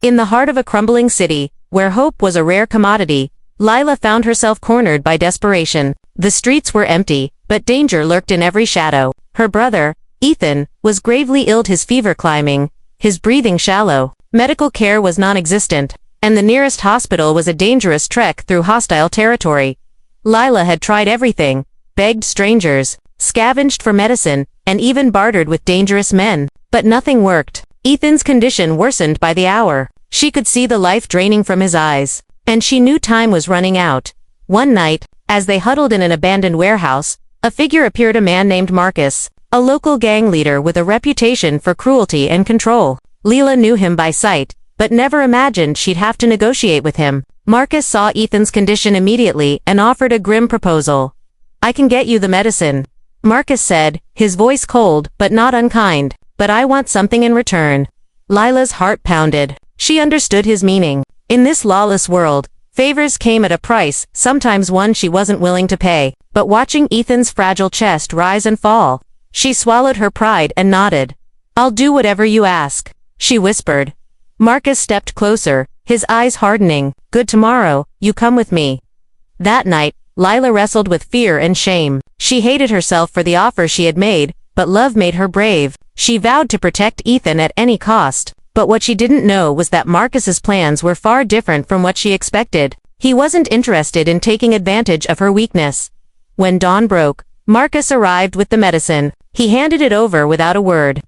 In the heart of a crumbling city, where hope was a rare commodity, Lila found herself cornered by desperation. The streets were empty, but danger lurked in every shadow. Her brother, Ethan, was gravely ill, his fever climbing, his breathing shallow. Medical care was non-existent, and the nearest hospital was a dangerous trek through hostile territory. Lila had tried everything, begged strangers, scavenged for medicine, and even bartered with dangerous men. But nothing worked. Ethan's condition worsened by the hour. She could see the life draining from his eyes, and she knew time was running out. One night, as they huddled in an abandoned warehouse, a figure appeared, a man named Marcus, a local gang leader with a reputation for cruelty and control. Lila knew him by sight, but never imagined she'd have to negotiate with him. Marcus saw Ethan's condition immediately and offered a grim proposal. "I can get you the medicine," Marcus said, his voice cold but not unkind, "but I want something in return." Lila's heart pounded. She understood his meaning. In this lawless world, favors came at a price, sometimes one she wasn't willing to pay. But watching Ethan's fragile chest rise and fall, she swallowed her pride and nodded. "I'll do whatever you ask," she whispered. Marcus stepped closer, his eyes hardening. "Good, tomorrow, you come with me." That night, Lila wrestled with fear and shame. She hated herself for the offer she had made, but love made her brave. She vowed to protect Ethan at any cost. But what she didn't know was that Marcus's plans were far different from what she expected. He wasn't interested in taking advantage of her weakness. When dawn broke, Marcus arrived with the medicine. He handed it over without a word,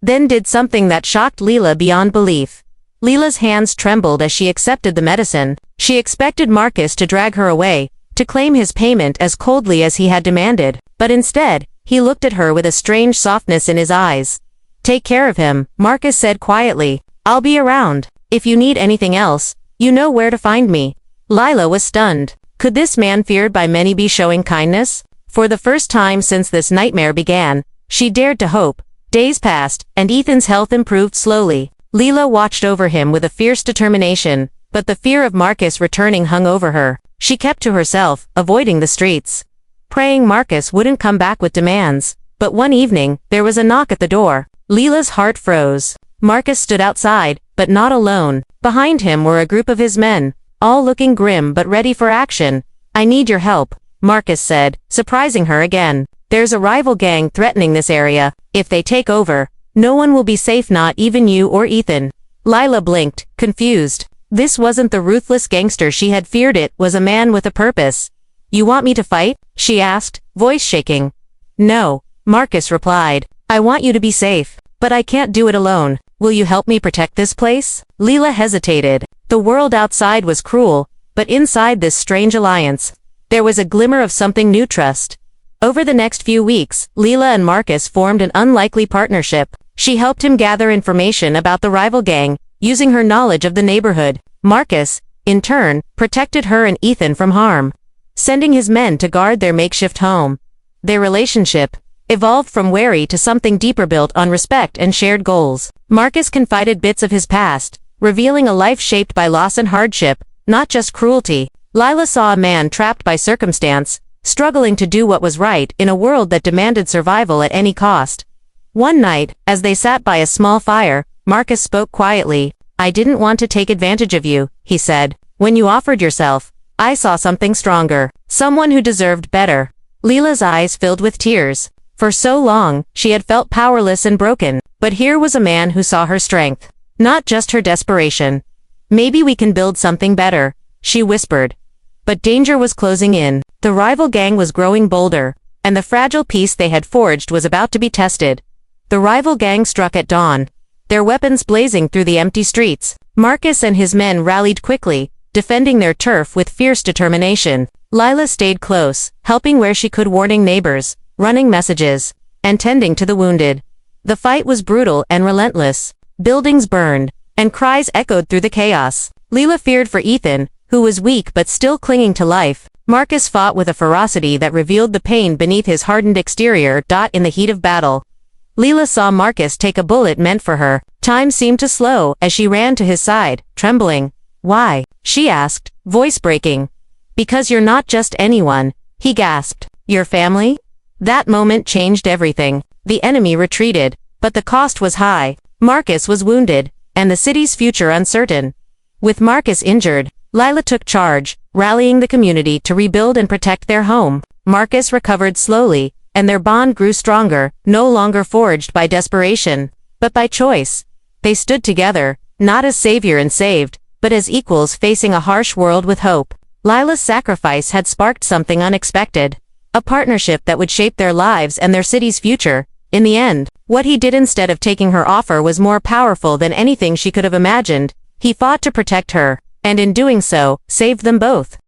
then did something that shocked Lila beyond belief. Lila's hands trembled as she accepted the medicine. She expected Marcus to drag her away, to claim his payment as coldly as he had demanded. But instead, he looked at her with a strange softness in his eyes. "Take care of him," Marcus said quietly. "I'll be around. If you need anything else, you know where to find me." Lila was stunned. Could this man feared by many be showing kindness? For the first time since this nightmare began, she dared to hope. Days passed, and Ethan's health improved slowly. Lila watched over him with a fierce determination, but the fear of Marcus returning hung over her. She kept to herself, avoiding the streets, praying Marcus wouldn't come back with demands. But one evening, there was a knock at the door. Lila's heart froze. Marcus stood outside, but not alone. Behind him were a group of his men, all looking grim but ready for action. "I need your help," Marcus said, surprising her again. "There's a rival gang threatening this area. If they take over, no one will be safe, not even you or Ethan." Lila blinked, confused. This wasn't the ruthless gangster she had feared, it was a man with a purpose. "You want me to fight?" she asked, voice shaking. "No," Marcus replied. "I want you to be safe. But I can't do it alone. Will you help me protect this place?" Lila hesitated. The world outside was cruel, but inside this strange alliance, there was a glimmer of something new: trust. Over the next few weeks, Lila and Marcus formed an unlikely partnership. She helped him gather information about the rival gang, using her knowledge of the neighborhood. Marcus, in turn, protected her and Ethan from harm, sending his men to guard their makeshift home. Their relationship evolved from wary to something deeper, built on respect and shared goals. Marcus confided bits of his past, revealing a life shaped by loss and hardship, not just cruelty. Lila saw a man trapped by circumstance, struggling to do what was right in a world that demanded survival at any cost. One night, as they sat by a small fire, Marcus spoke quietly. "I didn't want to take advantage of you," he said. "When you offered yourself, I saw something stronger, someone who deserved better." Lila's eyes filled with tears. For so long, she had felt powerless and broken, but here was a man who saw her strength, not just her desperation. "Maybe we can build something better," she whispered. But danger was closing in. The rival gang was growing bolder, and the fragile peace they had forged was about to be tested. The rival gang struck at dawn, their weapons blazing through the empty streets. Marcus and his men rallied quickly, defending their turf with fierce determination. Lila stayed close, helping where she could, warning neighbors, running messages, and tending to the wounded. The fight was brutal and relentless. Buildings burned, and cries echoed through the chaos. Lila feared for Ethan, who was weak but still clinging to life. Marcus fought with a ferocity that revealed the pain beneath his hardened exterior. In the heat of battle, Lila saw Marcus take a bullet meant for her. Time seemed to slow as she ran to his side, trembling. "Why?" she asked, voice breaking. "Because you're not just anyone," he gasped. "Your family?" That moment changed everything. The enemy retreated, but the cost was high. Marcus was wounded, and the city's future uncertain. With Marcus injured, Lila took charge, rallying the community to rebuild and protect their home. Marcus recovered slowly, and their bond grew stronger, no longer forged by desperation, but by choice. They stood together, not as savior and saved, but as equals facing a harsh world with hope. Lila's sacrifice had sparked something unexpected, a partnership that would shape their lives and their city's future. In the end, what he did instead of taking her offer was more powerful than anything she could have imagined. He fought to protect her, and in doing so, saved them both.